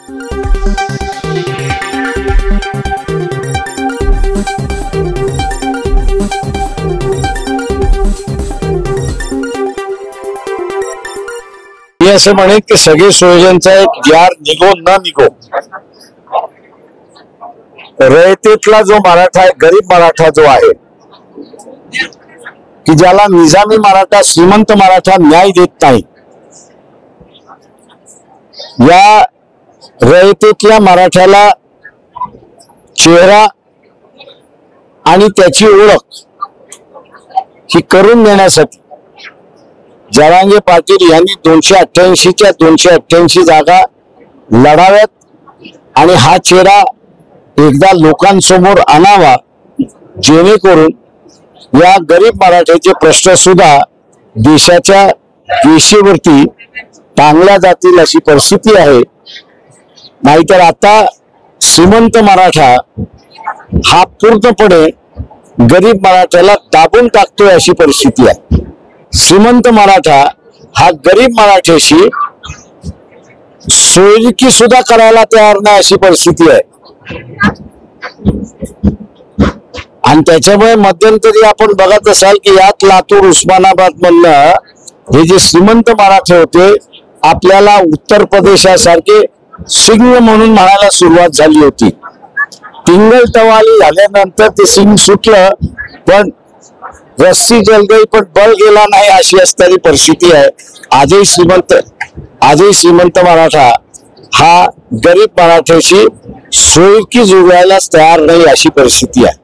मी असं म्हणेन की सगळे सुयोजनचा एक यार निघो न निघो, रयतेतला जो मराठा आहे, गरीब मराठा जो आहे की ज्याला निजामी मराठा, श्रीमंत मराठा न्याय देत नाही, या रयतेतल्या मराठ्याला चेहरा आणि त्याची ओळख ही करून देण्यासाठी जरांगे पाटील यांनी 288च्या 288 जागा लढाव्यात आणि हा चेहरा एकदा लोकांसमोर आणावा, जेणेकरून या गरीब मराठ्याचे प्रश्न सुद्धा देशाच्या वेशीवरती टांगल्या जातील अशी परिस्थिती आहे। नाहीतर आता श्रीमंत मराठा हा पूर्णपणे गरीब मराठ्याला दाबून टाकतोय अशी परिस्थिती आहे। श्रीमंत मराठा हा गरीब मराठ्याशी सोयीकी सुद्धा करायला तयार नाही अशी परिस्थिती आहे। आणि त्याच्यामुळे मध्यंतरी आपण बघत असाल की यात लातूर, उस्मानाबाद मधनं हे जे श्रीमंत मराठे होते, आपल्याला उत्तर प्रदेशासारखे सिंग म्हणून म्हणायला सुरुवात झाली होती। टिंगल टवाली झाल्यानंतर ते सिंग सुटलं, पण रस्सी जल गई पण बळ गेला नाही अशी असणारी परिस्थिती आहे। आजही श्रीमंत मराठा हा गरीब मराठ्याशी सोयीकी जुळवायलाच तयार नाही अशी परिस्थिती आहे।